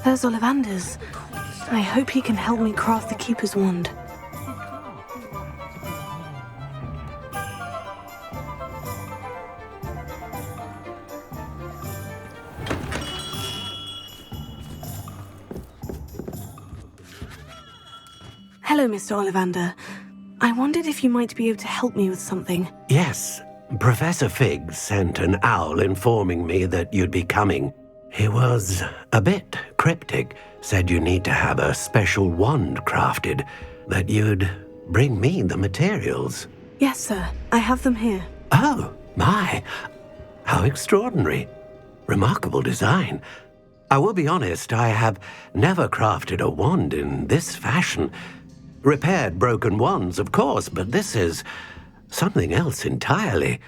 There's Ollivander's. I hope he can help me craft the Keeper's wand. Hello, Mr. Ollivander. I wondered if you might be able to help me with something. Yes, Professor Fig sent an owl informing me that you'd be coming. He was a bit cryptic, said you need to have a special wand crafted, that you'd bring me the materials. Yes, sir. I have them here. Oh, my. How extraordinary. Remarkable design. I will be honest, I have never crafted a wand in this fashion. Repaired broken wands, of course, but this is something else entirely.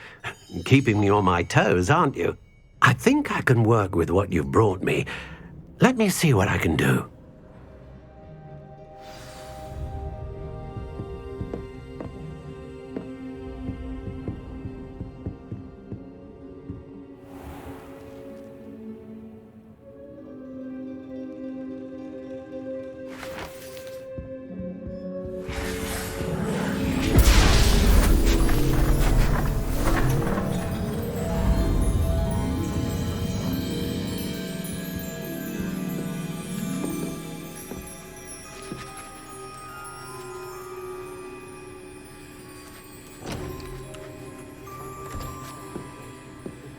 Keeping me on my toes, aren't you? I think I can work with what you've brought me. Let me see what I can do.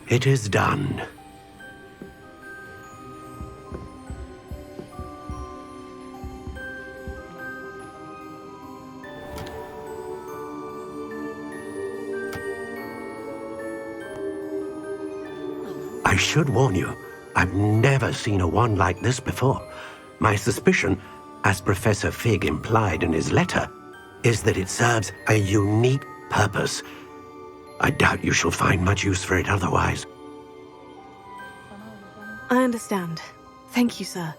It is done. I should warn you, I've never seen a wand like this before. My suspicion, as Professor Fig implied in his letter, is that it serves a unique purpose. I doubt you shall find much use for it otherwise. I understand. Thank you, sir.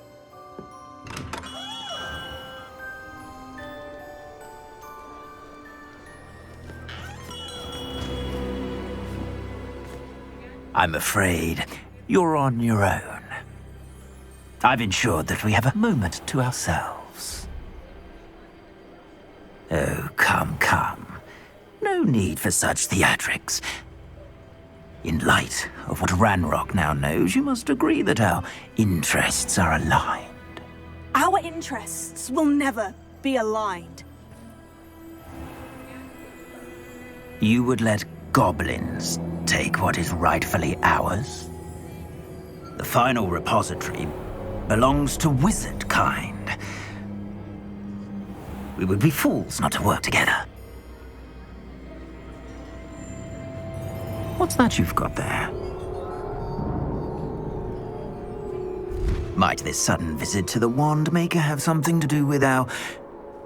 I'm afraid you're on your own. I've ensured that we have a moment to ourselves. Oh, come, come. No need for such theatrics. In light of what Ranrock now knows, you must agree that our interests are aligned. Our interests will never be aligned. You would let goblins take what is rightfully ours? The final repository belongs to wizard kind. We would be fools not to work together. What's that you've got there? Might this sudden visit to the Wand Maker have something to do with our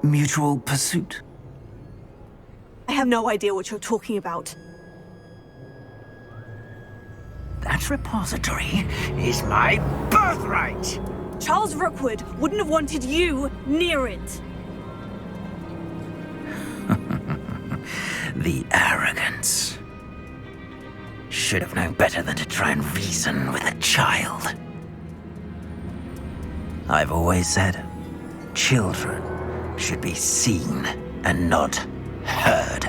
mutual pursuit? I have no idea what you're talking about. That repository is my birthright! Charles Rookwood wouldn't have wanted you near it. The arrogance. Should have known better than to try and reason with a child. I've always said, children should be seen and not heard.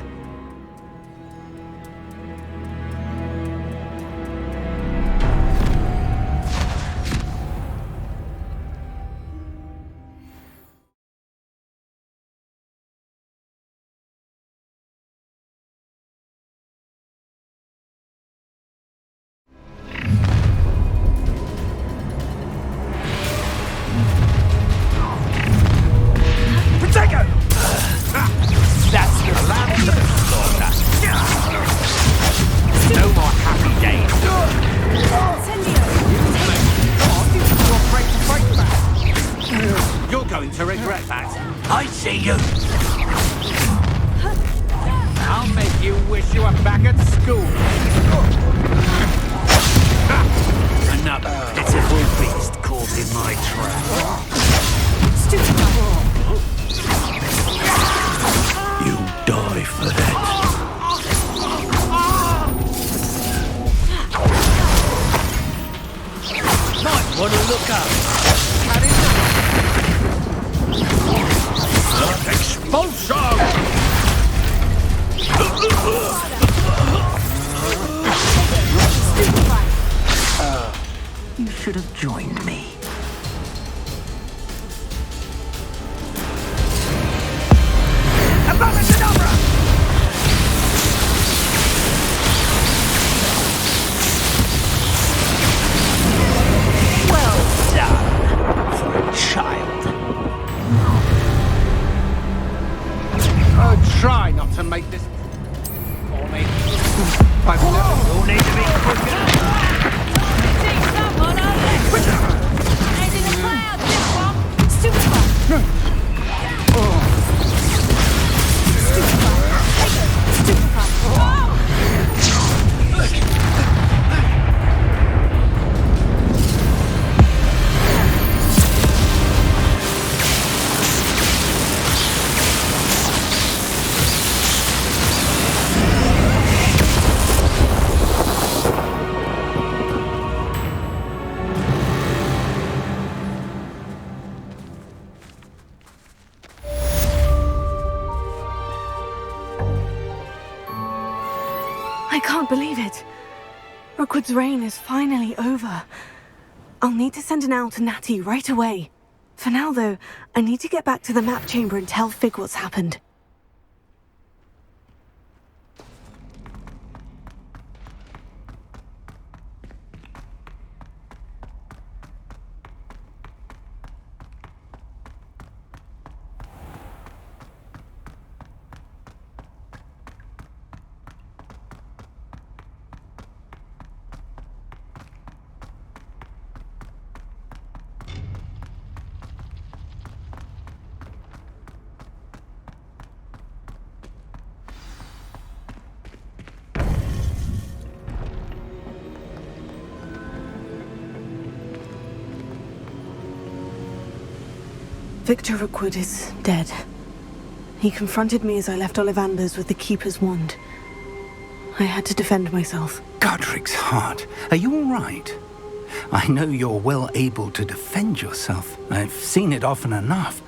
That's your last. You should have joined me. Well done for a child. Try not to make this for me. I've never... You'll need to be quicker. I can't believe it. Rookwood's reign is finally over. I'll need to send an owl to Natty right away. For now, though, I need to get back to the map chamber and tell Fig what's happened. Victor Rookwood is dead. He confronted me as I left Ollivander's with the Keeper's wand. I had to defend myself. Godric's heart, are you all right? I know you're well able to defend yourself. I've seen it often enough.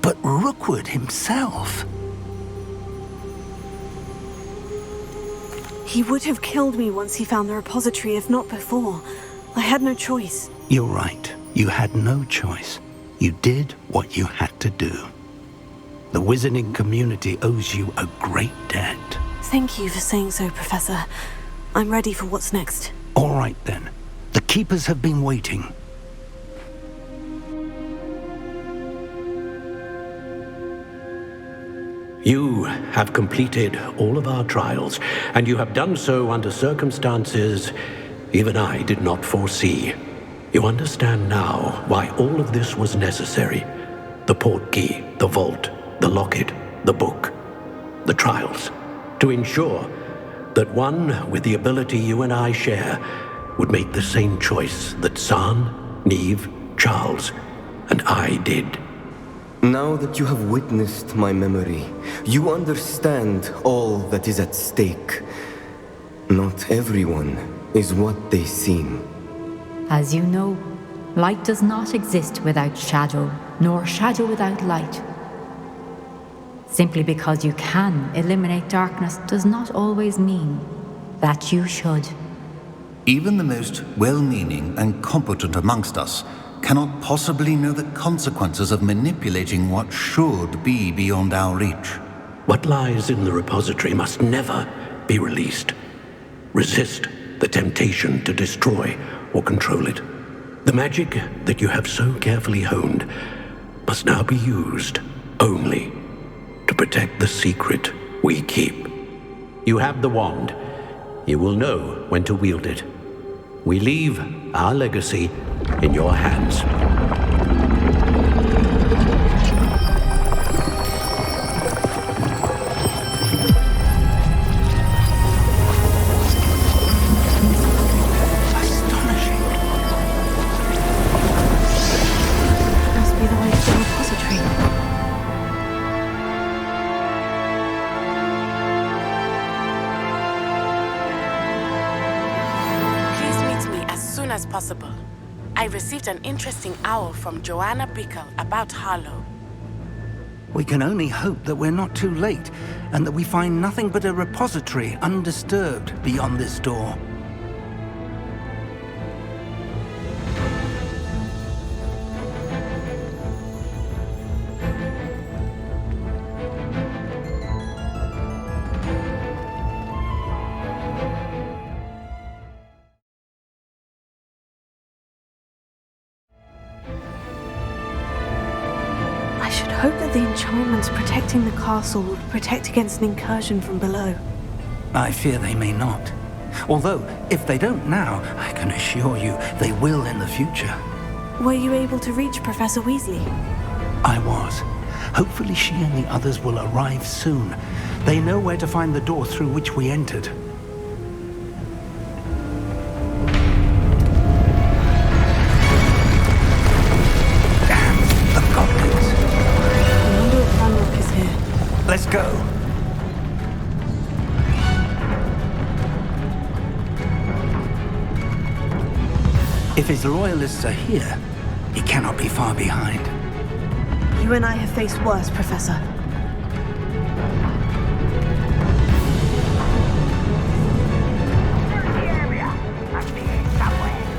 But Rookwood himself... He would have killed me once he found the repository, if not before. I had no choice. You're right. You had no choice. You did what you had to do. The wizarding community owes you a great debt. Thank you for saying so, Professor. I'm ready for what's next. All right, then. The Keepers have been waiting. You have completed all of our trials, and you have done so under circumstances even I did not foresee. You understand now why all of this was necessary. The portkey, the vault, the locket, the book, the trials. To ensure that one with the ability you and I share would make the same choice that San, Neve, Charles, and I did. Now that you have witnessed my memory, you understand all that is at stake. Not everyone is what they seem. As you know, light does not exist without shadow, nor shadow without light. Simply because you can eliminate darkness does not always mean that you should. Even the most well-meaning and competent amongst us cannot possibly know the consequences of manipulating what should be beyond our reach. What lies in the repository must never be released. Resist the temptation to destroy or control it. The magic that you have so carefully honed must now be used only to protect the secret we keep. You have the wand. You will know when to wield it. We leave our legacy in your hands. Must be the way to the repository. Please meet me as soon as possible. I received an interesting owl from Joanna Bickle about Harlow. We can only hope that we're not too late. and that we find nothing but a repository undisturbed beyond this door. I hope that the enchantments protecting the castle will protect against an incursion from below. I fear they may not. Although, if they don't now, I can assure you they will in the future. Were you able to reach Professor Weasley? I was. Hopefully she and the others will arrive soon. They know where to find the door through which we entered. Let's go. If his loyalists are here, he cannot be far behind. You and I have faced worse, Professor.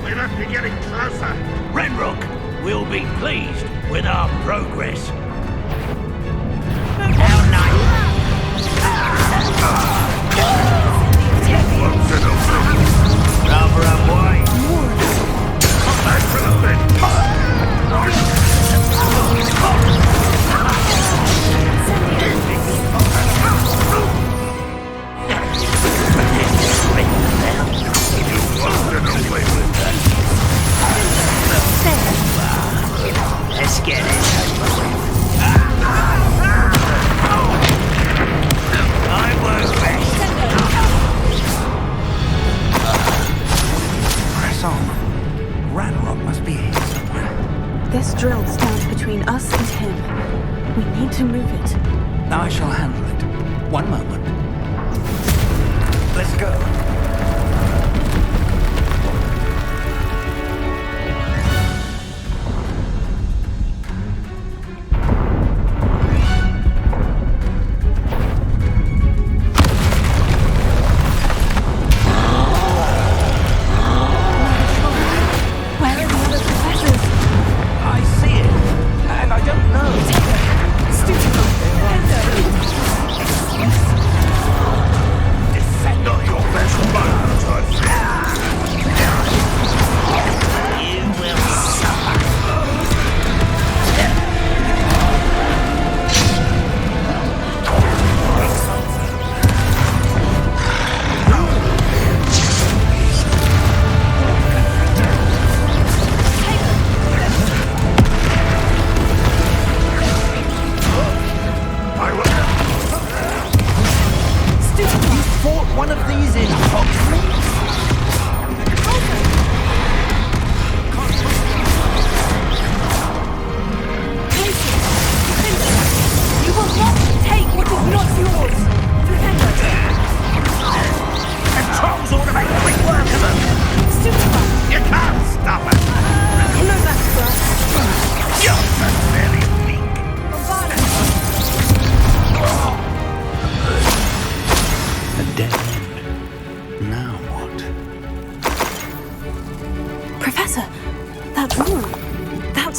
We must be getting closer. Renrook will be pleased with our progress. Let's get it. I won't rest. Press on. Ranrock must be here somewhere. This drill stands between us and him. We need to move it. I shall handle it. One moment. Let's go.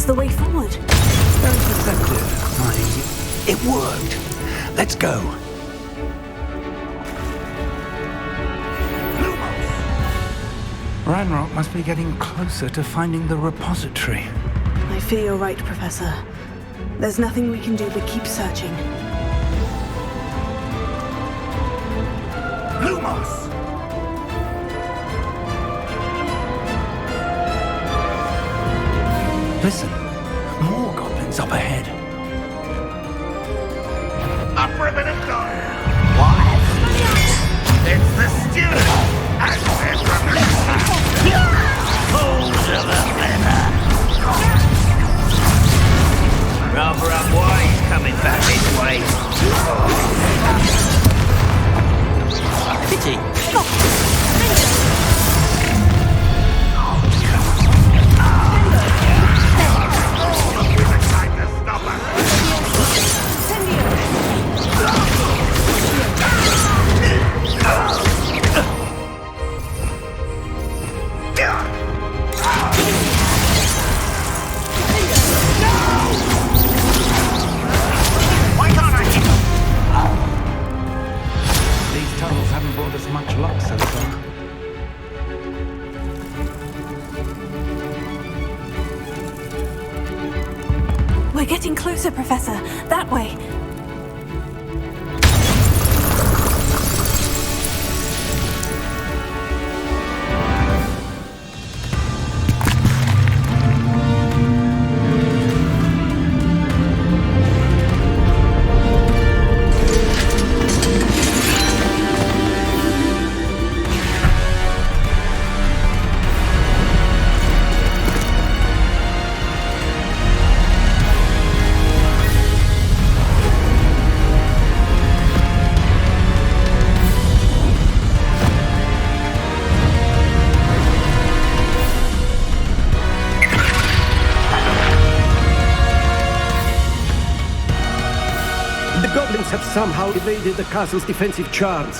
the way forward. Very effective. It worked. Let's go. Ranrock must be getting closer to finding the repository. I fear you're right, Professor. There's nothing we can do but keep searching. Lumos! Listen, more goblins up ahead. Up for a minute, guys. What? It's the student. And there's Fools of a feather. Rather unwise coming back this way. Pity. as much luck so far. We're getting closer, Professor. That way. The goblins have somehow evaded the castle's defensive charms.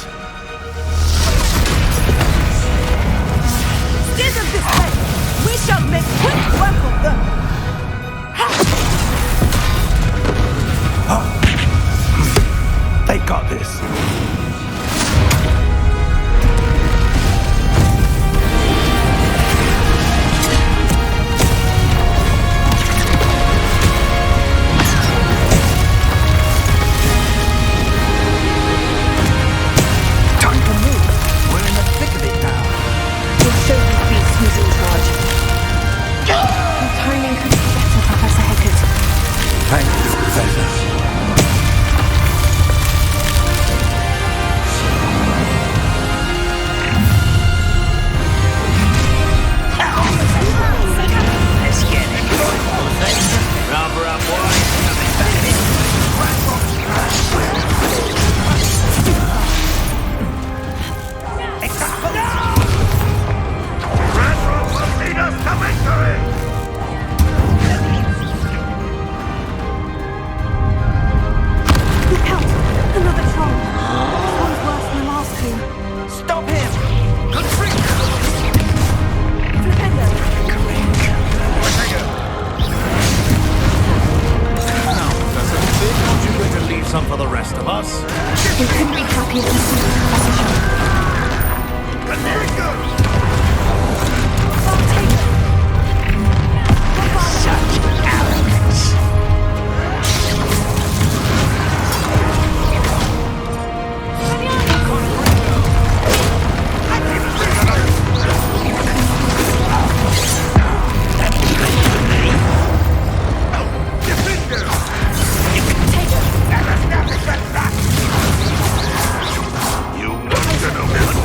Steer them this way! We shall make quick work of them! They got this. Thank you, Professor. Let's get it. Rubber up, Ranrock will lead us to victory! Look out! Another troll! This one's worse than the last two. Stop him! Now, Professor, aren't you going to leave some for the rest of us? We couldn't be happier to see Professor Shaw. Such arrogance. You monster no villain!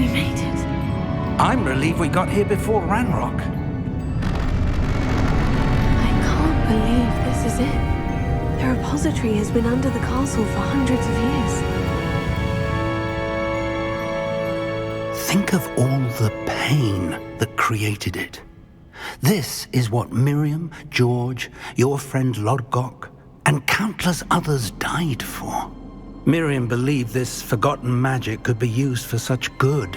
We made it. I'm relieved we got here before Ranrock. I can't believe this is it. The repository has been under the castle for hundreds of years. Think of all the pain that created it. This is what Miriam, George, your friend Lodgok, and countless others died for. Miriam believed this forgotten magic could be used for such good,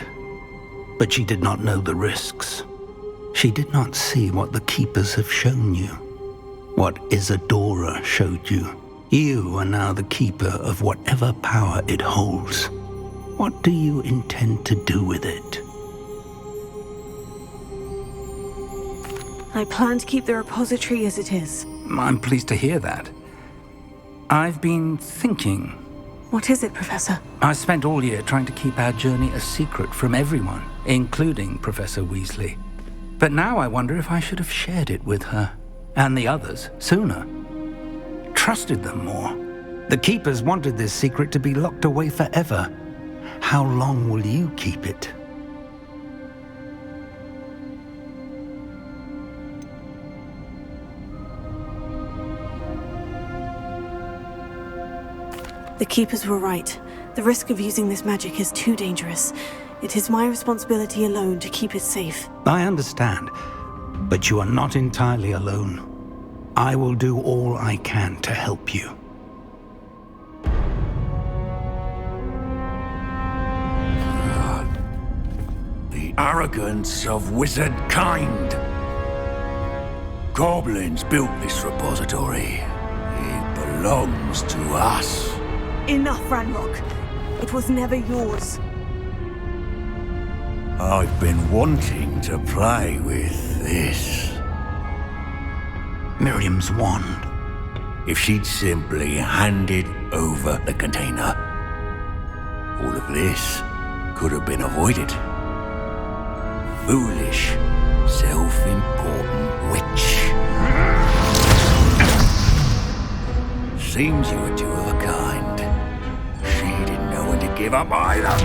but she did not know the risks. She did not see what the Keepers have shown you, what Isadora showed you. You are now the Keeper of whatever power it holds. What do you intend to do with it? I plan to keep the repository as it is. I'm pleased to hear that. I've been thinking. What is it, Professor? I spent all year trying to keep our journey a secret from everyone, including Professor Weasley. But now I wonder if I should have shared it with her, and the others, sooner. Trusted them more. The Keepers wanted this secret to be locked away forever. How long will you keep it? The Keepers were right. The risk of using this magic is too dangerous. It is my responsibility alone to keep it safe. I understand, but you are not entirely alone. I will do all I can to help you. The arrogance of wizard kind. Goblins built this repository. It belongs to us. Enough, Ranrock. It was never yours. I've been wanting to play with this. Miriam's wand. If she'd simply handed over the container, all of this could have been avoided. Foolish, self-important witch. Seems you were two of a kind. She didn't know when to give up either.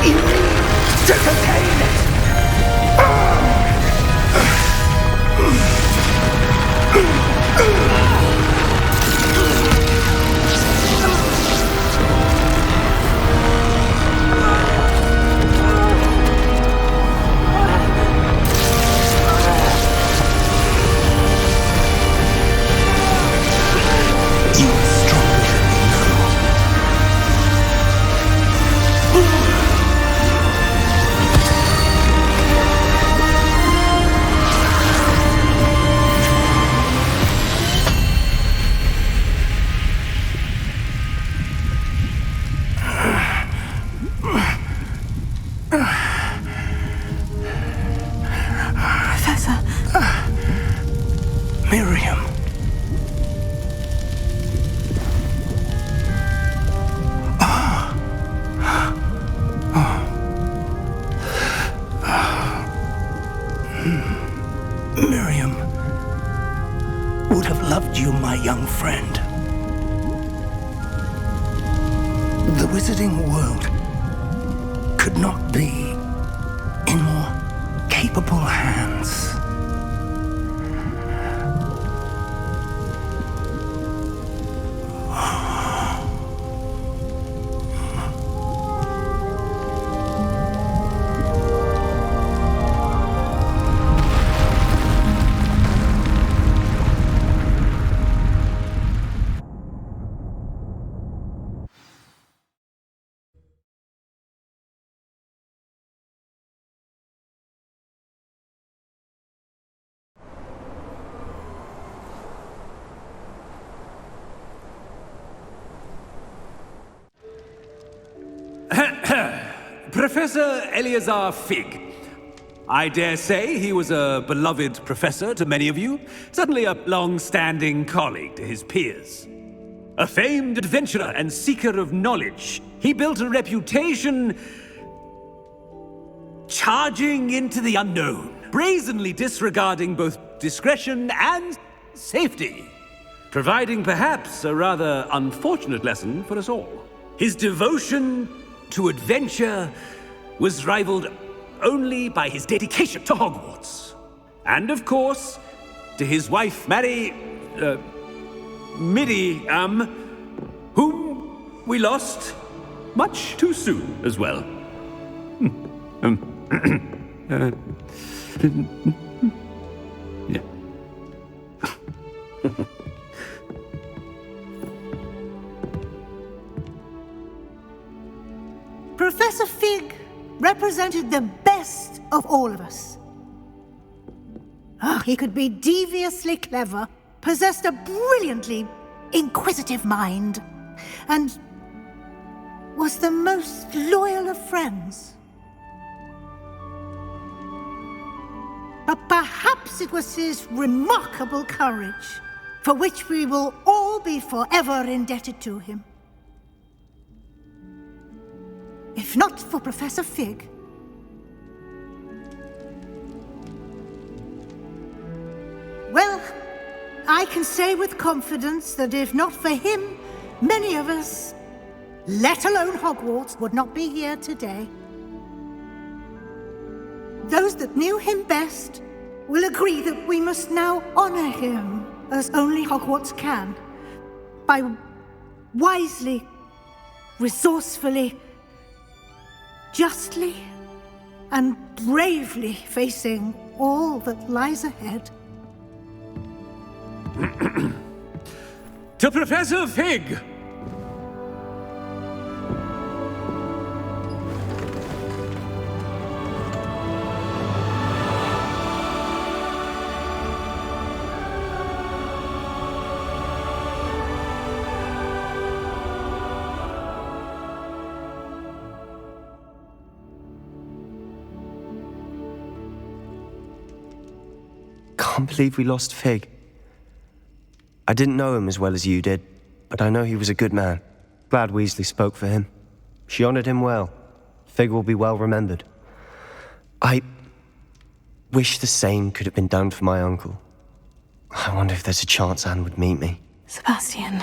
You need to contain it! Professor. Miriam. Miriam would have loved you, my young friend. The wizarding world could not be in more capable hands. Professor Eleazar Fig. I dare say he was a beloved professor to many of you, certainly a long-standing colleague to his peers. A famed adventurer and seeker of knowledge, he built a reputation charging into the unknown, brazenly disregarding both discretion and safety, providing perhaps a rather unfortunate lesson for us all. His devotion to adventure was rivaled only by his dedication to Hogwarts. And of course, to his wife, Miriam, whom we lost much too soon as well. Yeah. Professor Fig represented the best of all of us. He could be deviously clever, possessed a brilliantly inquisitive mind, and was the most loyal of friends. But perhaps it was his remarkable courage, for which we will all be forever indebted to him. If not for Professor Fig, well, I can say with confidence that if not for him, many of us, let alone Hogwarts, would not be here today. Those that knew him best will agree that we must now honor him as only Hogwarts can, by wisely, resourcefully, justly and bravely facing all that lies ahead. To Professor Fig! Can't believe we lost Fig. I didn't know him as well as you did, but I know he was a good man. Glad Weasley spoke for him. She honored him well. Fig will be well remembered. I wish the same could have been done for my uncle. I wonder if there's a chance Anne would meet me. Sebastian,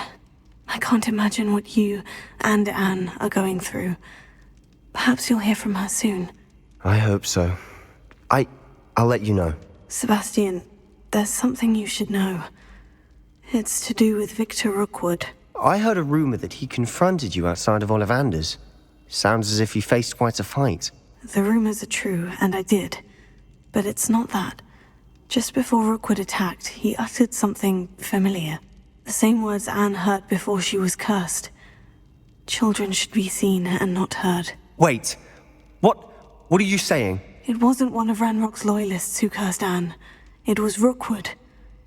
I can't imagine what you and Anne are going through. Perhaps you'll hear from her soon. I hope so. I'll let you know. Sebastian, there's something you should know. It's to do with Victor Rookwood. I heard a rumor that he confronted you outside of Ollivander's. Sounds as if you faced quite a fight. The rumors are true, and I did. But it's not that. Just before Rookwood attacked, he uttered something familiar. The same words Anne heard before she was cursed. Children should be seen and not heard. Wait. What are you saying? It wasn't one of Ranrock's loyalists who cursed Anne. It was Rookwood.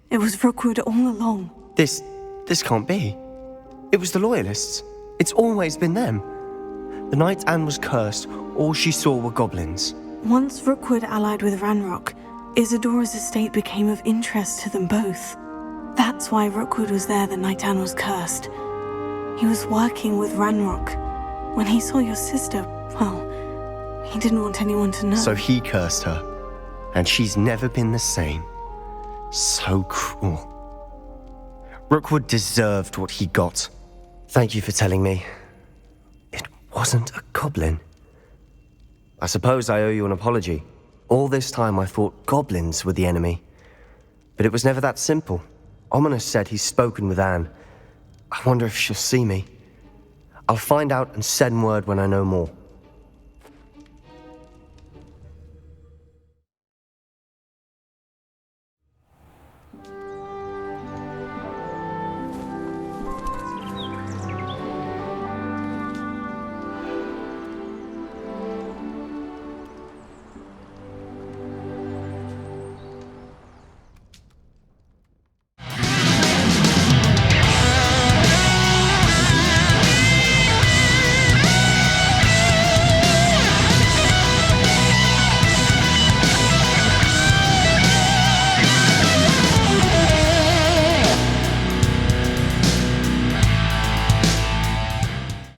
It was Rookwood all along. This can't be. It was the loyalists. It's always been them. The night Anne was cursed, all she saw were goblins. Once Rookwood allied with Ranrock, Isadora's estate became of interest to them both. That's why Rookwood was there the night Anne was cursed. He was working with Ranrock. When he saw your sister, well, he didn't want anyone to know. So he cursed her. And she's never been the same. So cruel. Rookwood deserved what he got. Thank you for telling me. It wasn't a goblin. I suppose I owe you an apology. All this time I thought goblins were the enemy. But it was never that simple. Ominous said he's spoken with Anne. I wonder if she'll see me. I'll find out and send word when I know more.